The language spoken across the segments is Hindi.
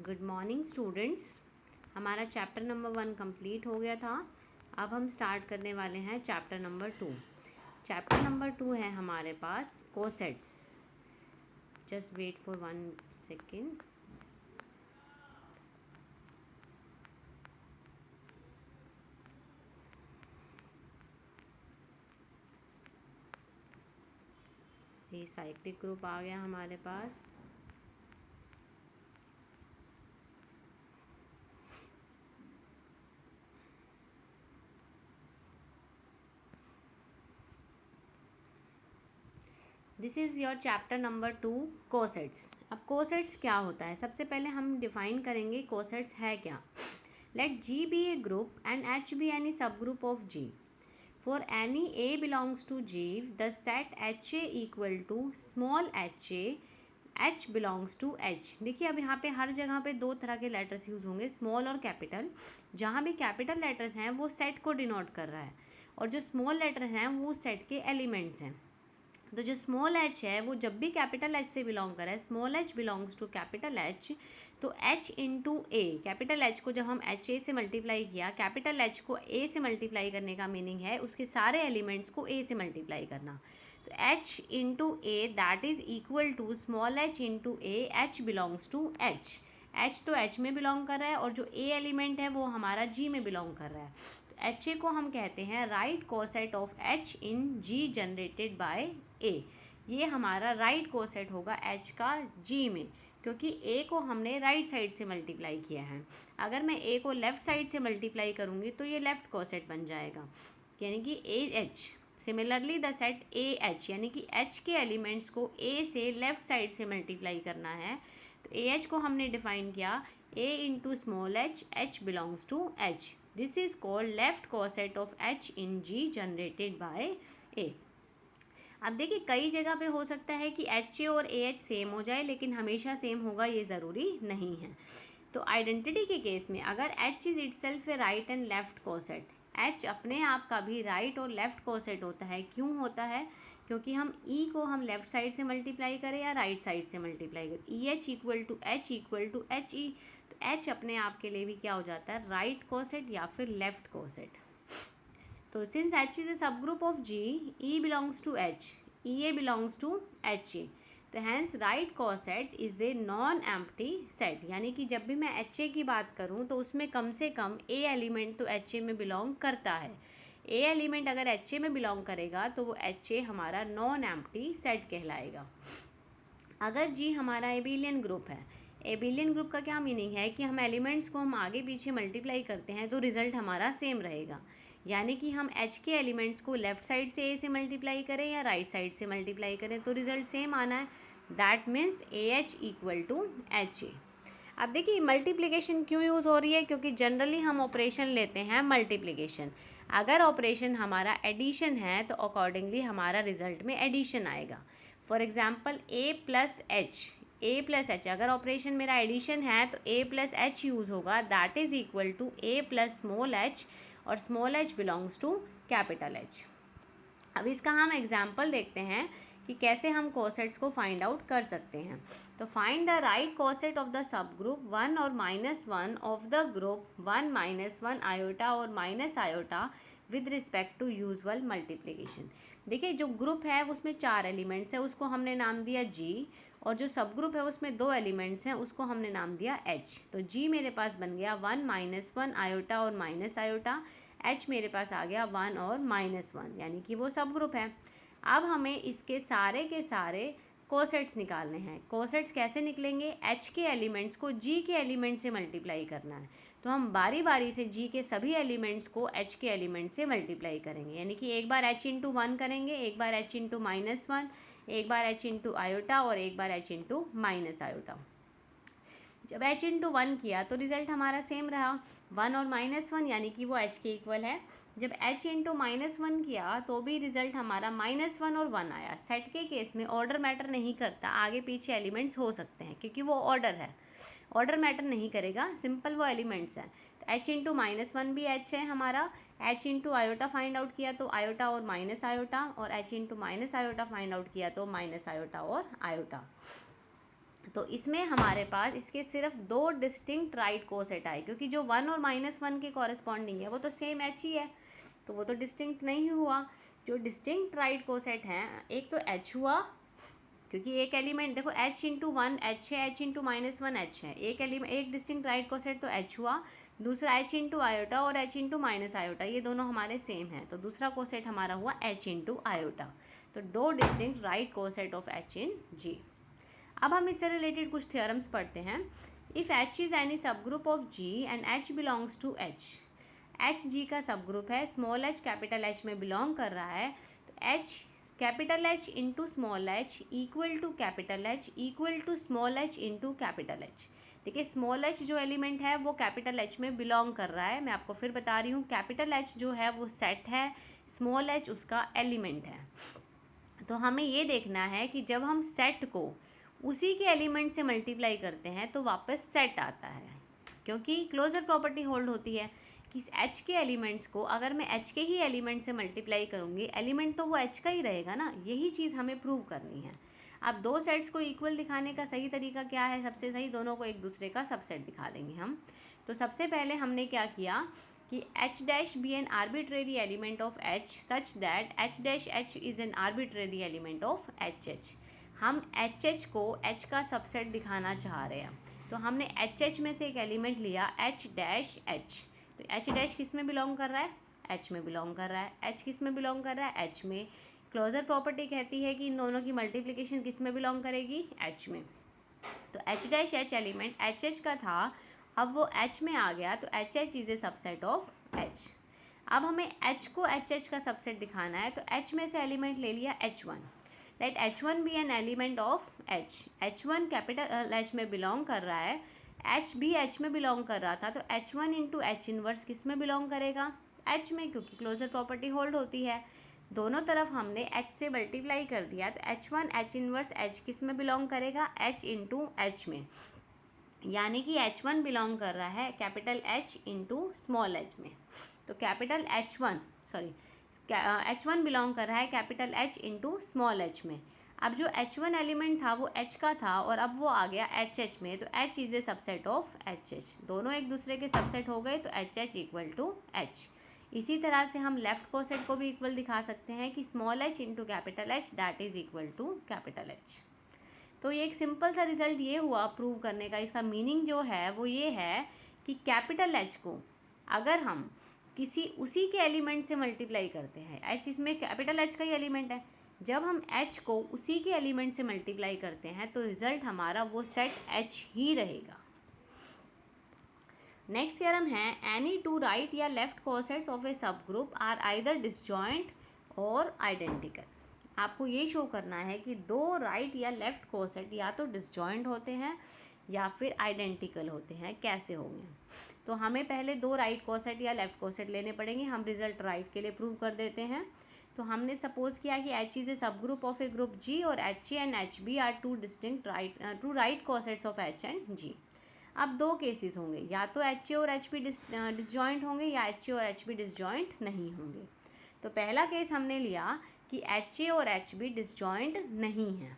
Good morning students. हमारा चैप्टर नंबर 1 कंप्लीट हो गया था। अब हम स्टार्ट करने वाले हैं चैप्टर नंबर 2। चैप्टर नंबर 2 है हमारे पास cosets. Just wait for 1 second. ये साइक्लिक ग्रुप आ गया हमारे पास। This is your chapter number 2 cosets. अब कोसेट्स क्या होता है, सबसे पहले हम डिफाइन करेंगे कोसेट्स है क्या। Let G be a group and H be any subgroup of G. For any A belongs to G, the set HA equal to small HA, H belongs to H। देखिए अब यहाँ पे हर जगह पे दो तरह के लेटर्स यूज़ होंगे, स्मॉल और कैपिटल। जहाँ भी कैपिटल लेटर्स हैं वो सेट को डिनोट कर रहा है, और जो स्मॉल लेटर हैं वो सेट के एलिमेंट्स हैं। तो जो स्मॉल एच है वो जब भी कैपिटल एच से बिलोंग कर रहा है, small H belongs to capital H, तो H into A, capital H को जब हम एच ए से मल्टीप्लाई किया, कैपिटल एच को ए से मल्टीप्लाई करने का मीनिंग है उसके सारे एलिमेंट्स को ए से मल्टीप्लाई करना। तो H into A that is equal to small H into A, H belongs to H. H तो एच में बिलोंग कर रहा है और जो ए एलिमेंट है वो हमारा जी में बिलोंग कर रहा है। एच ए को हम कहते हैं right coset of H in G generated by A. ये हमारा राइट कोसेट होगा एच का जी में, क्योंकि ए को हमने राइट साइड से मल्टीप्लाई किया है। अगर मैं ए को लेफ़्ट साइड से मल्टीप्लाई करूँगी तो ये लेफ़्ट कोसेट बन जाएगा, यानी कि A H. Similarly the set A H, यानी कि एच के एलिमेंट्स को ए से लेफ़्ट साइड से मल्टीप्लाई करना है। तो ए एच को हमने डिफाइन किया A into small H, H belongs to H. This is called left coset of H in G generated by A. अब देखिए कई जगह पे हो सकता है कि एच ए और ए एच सेम हो जाए, लेकिन हमेशा सेम होगा ये ज़रूरी नहीं है। तो आइडेंटिटी के केस में अगर H is itself A right and left coset, H अपने आप का भी राइट और लेफ्ट कोसेट होता है। क्यों होता है? क्योंकि हम ई को हम लेफ्ट साइड से मल्टीप्लाई करें या राइट साइड से मल्टीप्लाई करें, E H equal to H E. तो एच अपने आप के लिए भी क्या हो जाता है, राइट कोसेट या फिर लेफ्ट कोसेट। तो since H is a subgroup of G, E belongs to H, E A belongs to H A, तो hence right coset is a non empty set. यानी कि जब भी मैं एच ए की बात करूँ तो उसमें कम से कम ए एलिमेंट तो एच ए में बिलोंग करता है। ए एलिमेंट अगर एच ए में बिलोंग करेगा तो वो एच ए हमारा नॉन एम्प्टी सेट कहलाएगा। अगर जी हमारा एबिलियन ग्रुप है, एबिलियन ग्रुप का क्या मीनिंग है कि हम एलिमेंट्स को हम आगे पीछे मल्टीप्लाई करते हैं तो रिज़ल्ट हमारा सेम रहेगा। यानी कि हम एच के एलिमेंट्स को लेफ़्ट साइड से ए से मल्टीप्लाई करें या राइट साइड से मल्टीप्लाई करें तो रिज़ल्ट सेम आना है। That means A H equal to H A. अब देखिए मल्टीप्लिकेशन क्यों यूज़ हो रही है, क्योंकि जनरली हम ऑपरेशन लेते हैं मल्टीप्लिकेशन। अगर ऑपरेशन हमारा एडिशन है तो अकॉर्डिंगली हमारा रिजल्ट में एडिशन आएगा। For example A plus H, अगर ऑपरेशन मेरा एडिशन है तो ए प्लस एच यूज़ होगा, that is equal to A plus small H, और small H belongs to capital H. अब इसका हम एग्जाम्पल देखते हैं कि कैसे हम कोसेट्स को फाइंड आउट कर सकते हैं। तो find the right coset of the subgroup 1 और -1 ऑफ द ग्रुप 1 -1 आयोटा और minus iota with respect to usual multiplication. देखिए जो ग्रुप है उसमें 4 एलिमेंट्स है, उसको हमने नाम दिया जी, और जो सब ग्रुप है उसमें 2 एलिमेंट्स हैं, उसको हमने नाम दिया एच। तो जी मेरे पास बन गया 1 -1 आयोटा और माइनस आयोटा, एच मेरे पास आ गया 1 और -1, यानी कि वो सब ग्रुप है। अब हमें इसके सारे के सारे कोसेट्स निकालने हैं। कोसेट्स कैसे निकलेंगे? एच के एलिमेंट्स को जी के एलिमेंट से मल्टीप्लाई करना है। तो हम बारी बारी से जी के सभी एलिमेंट्स को एच के एलिमेंट से मल्टीप्लाई करेंगे, यानी कि एक बार एच इंटू 1 करेंगे, एक बार एच इंटू -1, एक बार एच इंटू आयोटा और एक बार एच इंटू माइनस आयोटा। जब एच इंटू 1 किया तो रिजल्ट हमारा सेम रहा, 1 और -1, यानी कि वो एच के इक्वल है। जब एच इंटू -1 किया तो भी रिजल्ट हमारा -1 और 1 आया। सेट के केस में ऑर्डर मैटर नहीं करता, आगे पीछे एलिमेंट्स हो सकते हैं क्योंकि वो ऑर्डर है, ऑर्डर मैटर नहीं करेगा, सिंपल वो एलिमेंट्स हैं। तो एच इंटू -1 भी एच है हमारा। H into iota find out किया तो आयोटा और माइनस आयोटा, और H into minus iota find out किया तो माइनस आयोटा और आयोटा। तो इसमें हमारे पास इसके सिर्फ 2 डिस्टिंक्ट राइट कोसेट आए, क्योंकि जो 1 और -1 के कॉरेस्पॉन्डिंग है वो तो सेम एच ही है, तो वो तो डिस्टिंक्ट नहीं हुआ। जो डिस्टिंक्ट राइट कोसेट हैं, एक तो एच हुआ, क्योंकि एक एलिमेंट देखो h इंटू 1 एच है, h इंटू -1 एच है, एक एलिमेंट एक डिस्टिंक्ट राइट कोसेट तो h हुआ, दूसरा h इंटू आयोटा और h इंटू माइनस आयोटा, ये दोनों हमारे सेम हैं, तो दूसरा कोसेट हमारा हुआ h इंटू आयोटा। तो 2 distinct right coset of h in G। अब हम इससे रिलेटेड कुछ थ्योरम्स पढ़ते हैं। If h is any subgroup of G and h belongs to h, h G का सब ग्रुप है, स्मॉल h कैपिटल H में बिलोंग कर रहा है, तो h capital H into small h equal to capital H equal to small h into capital H। देखिए स्मॉल h जो एलिमेंट है वो कैपिटल H में बिलोंग कर रहा है, मैं आपको फिर बता रही हूँ, कैपिटल H जो है वो सेट है, स्मॉल h उसका एलिमेंट है। तो हमें ये देखना है कि जब हम सेट को उसी के एलिमेंट से मल्टीप्लाई करते हैं तो वापस सेट आता है, क्योंकि क्लोजर प्रॉपर्टी होल्ड होती है कि h के एलिमेंट्स को अगर मैं h के ही एलिमेंट से मल्टीप्लाई करूँगी, एलिमेंट तो वो h का ही रहेगा ना, यही चीज़ हमें प्रूव करनी है। अब 2 सेट्स को इक्वल दिखाने का सही तरीका क्या है? सबसे सही, दोनों को एक दूसरे का सबसेट दिखा देंगे हम। तो सबसे पहले हमने क्या किया कि h dash be an arbitrary element of h such that h dash h is an arbitrary element of hh। हम hh को h का सबसेट दिखाना चाह रहे हैं, तो हमने hh में से एक एलिमेंट लिया h डैश h। तो h डैश किस में बिलोंग कर रहा है? h में बिलोंग कर रहा है। h किस में बिलोंग कर रहा है? h में। क्लोजर प्रॉपर्टी कहती है कि इन दोनों की मल्टीप्लिकेशन किस में बिलोंग करेगी? h में। तो h dash h element hh का था, अब वो h में आ गया, तो hh is a subset of h। अब हमें h को hh का सबसेट दिखाना है, तो h में से एलिमेंट ले लिया h1। Let h1 be an element of h। h1 capital h में बिलोंग कर रहा है, h भी h में बिलोंग कर रहा था, तो h1 इंटू h इनवर्स किस में बिलोंग करेगा? h में, क्योंकि क्लोजर प्रॉपर्टी होल्ड होती है। दोनों तरफ हमने h से मल्टीप्लाई कर दिया, तो h1 h इनवर्स h किस में बिलोंग करेगा? h इंटू h में, यानी कि h1 बिलोंग कर रहा है capital H into small h में। तो कैपिटल h1 बिलोंग कर रहा है capital H into small h में। अब जो h1 एलिमेंट था वो h का था और अब वो आ गया hh में, तो h is a subset of hh। दोनों एक दूसरे के सबसेट हो गए, तो hh इक्वल टू h। इसी तरह से हम लेफ्ट कोसेट को भी इक्वल दिखा सकते हैं कि small h into capital H that is equal to capital H। तो ये एक सिंपल सा रिजल्ट ये हुआ प्रूव करने का। इसका मीनिंग जो है वो ये है कि कैपिटल H को अगर हम किसी उसी के एलिमेंट से मल्टीप्लाई करते हैं, H इसमें कैपिटल H का ही एलिमेंट है, जब हम H को उसी के एलिमेंट से मल्टीप्लाई करते हैं तो रिजल्ट हमारा वो सेट H ही रहेगा। नेक्स्ट थ्योरम है, एनी टू राइट या लेफ्ट कोसेट्स ऑफ ए सब ग्रुप आर आइदर डिसजॉइंट और आइडेंटिकल। आपको ये शो करना है कि 2 राइट या लेफ्ट कोसेट या तो डिसजॉइंट होते हैं या फिर आइडेंटिकल होते हैं। कैसे होंगे? तो हमें पहले 2 राइट कोसेट या लेफ्ट कोसेट लेने पड़ेंगे। हम रिजल्ट राइट के लिए प्रूव कर देते हैं। तो हमने सपोज किया कि H is a subgroup of a group G और HA and HB are two right cosets of H and G। अब 2 केसेस होंगे, या तो HA और HB डिसजॉइंट होंगे या HA और HB डिसजॉइंट नहीं होंगे। तो पहला केस हमने लिया कि HA और HB डिसजॉइंट नहीं है।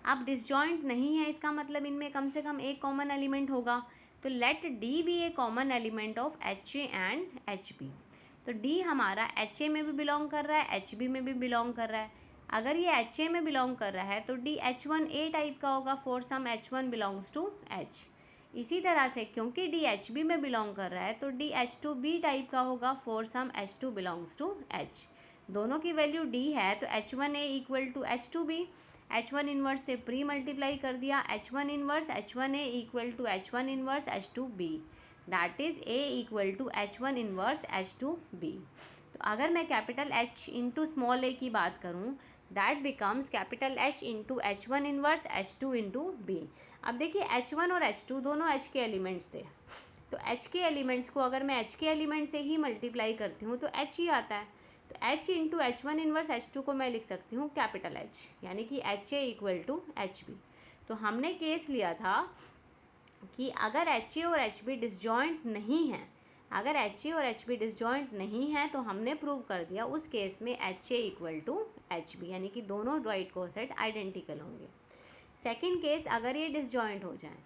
अब डिसजॉइंट नहीं है इसका मतलब इनमें कम से कम एक कॉमन एलिमेंट होगा, तो let D be a common element of HA and HB। तो D हमारा HA में भी बिलोंग कर रहा है, HB में भी बिलोंग कर रहा है। अगर ये HA में बिलोंग कर रहा है तो D H1A टाइप का होगा, for some H1 belongs to H। इसी तरह से क्योंकि D HB में बिलोंग कर रहा है तो D H2B टाइप का होगा, for some H2 belongs to H। दोनों की वैल्यू D है तो H1A equal to H2B। H1 inverse से प्री मल्टीप्लाई कर दिया, H1 inverse H1A equal to H1 inverse H2B, that is A equal to H1 inverse H2B। तो अगर मैं capital H into small a की बात करूँ, that becomes capital H into H1 inverse H2 into B। अब देखिए H1 और H2 दोनों H के एलिमेंट्स थे, तो H के एलिमेंट्स को अगर मैं H के एलिमेंट से ही मल्टीप्लाई करती हूँ तो H ही आता है। तो H into H1 inverse H2 को मैं लिख सकती हूँ कैपिटल H, यानी कि HA इक्वल टू HB। तो हमने केस लिया था कि अगर HA और HB डिसजॉइंट नहीं है, अगर HA और HB डिसजॉइंट नहीं है तो हमने प्रूव कर दिया उस केस में HA इक्वल टू HB, यानी कि दोनों राइट कोसेट आइडेंटिकल होंगे। सेकंड केस, अगर ये डिसजॉइंट हो जाए,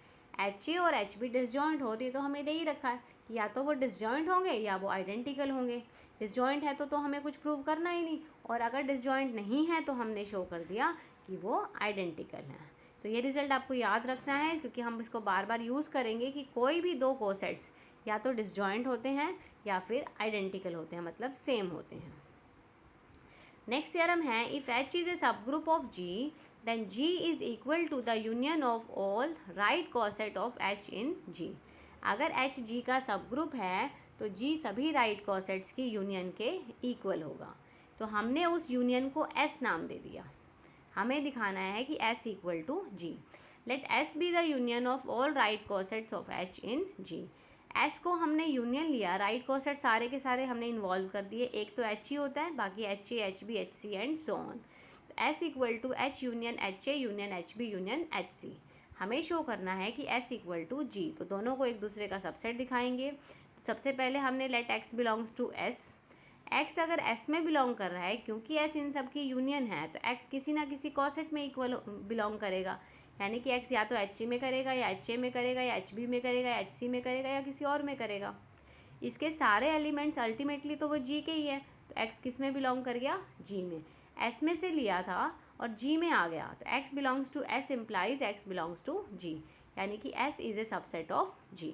HA और HB डिसजॉइंट होती तो हमें दे ही रखा है कि या तो वो डिसजॉइंट होंगे या वो आइडेंटिकल होंगे। डिसजॉइंट है तो हमें कुछ प्रूव करना ही नहीं, और अगर डिसजॉइंट नहीं है तो हमने शो कर दिया कि वो आइडेंटिकल हैं। तो ये रिज़ल्ट आपको याद रखना है, क्योंकि हम इसको बार बार यूज़ करेंगे कि कोई भी दो कोसेट्स या तो डिसजॉइंट होते हैं या फिर आइडेंटिकल होते हैं, मतलब सेम होते हैं। नेक्स्ट थ्योरम है, if H is a subgroup of G then G is equal to the union of all right coset of H in G। अगर H G का सब ग्रुप है तो G सभी राइट कॉसेट्स की यूनियन के इक्वल होगा। तो हमने उस यूनियन को S नाम दे दिया। हमें दिखाना है कि S equal to G। Let S be the union of all right cosets of H in G। S को हमने यूनियन लिया, राइट कॉसेट सारे के सारे हमने इन्वॉल्व कर दिए। एक तो H ही होता है, बाकी HA, HB, HC and so on. S equal to H union HA union HB union HC। हमें शो करना है कि S इक्वल टू G, तो दोनों को एक दूसरे का सबसेट दिखाएंगे। तो सबसे पहले हमने let X belongs to S। X अगर S में बिलोंग कर रहा है, क्योंकि S इन सब की यूनियन है, तो X किसी ना किसी कॉसेट में इक्वल बिलोंग करेगा, यानी कि X या तो HA में करेगा या HA में करेगा या HB में करेगा या HC में करेगा या किसी और में करेगा। इसके सारे एलिमेंट्स अल्टीमेटली तो वो G के ही है, तो X किस में बिलोंग कर गया, G में। S में से लिया था और G में आ गया, तो X belongs to S implies X belongs to G, यानी कि S is a subset of G।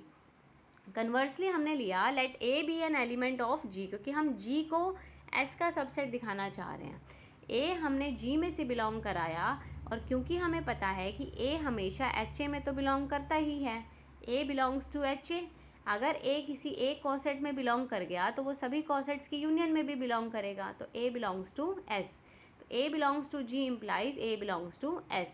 Conversely हमने लिया let A be an element of G, क्योंकि हम G को S का सबसेट दिखाना चाह रहे हैं। A हमने G में से बिलोंग कराया, और क्योंकि हमें पता है कि A हमेशा HA में तो बिलोंग करता ही है, A बिलोंग्स टू HA। अगर A किसी एक कॉसेट में बिलोंग कर गया तो वो सभी कॉसेट्स की यूनियन में भी बिलोंग करेगा, तो A बिलोंग्स टू S। तो A belongs to G implies A belongs to S,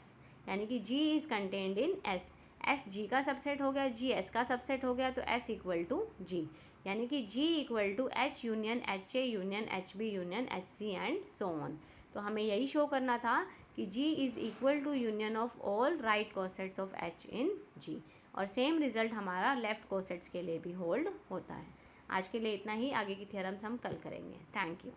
यानी कि G is contained in S। S G का सबसेट हो गया, G S का सबसेट हो गया, तो S इक्वल टू G, यानी कि G equal to H union HA union HB union HC and so on. तो हमें यही शो करना था कि G is equal to union of all right cosets of H in G, और सेम रिजल्ट हमारा लेफ़्ट कोसेट्स के लिए भी होल्ड होता है। आज के लिए इतना ही, आगे की थ्योरम्स हम कल करेंगे। Thank you.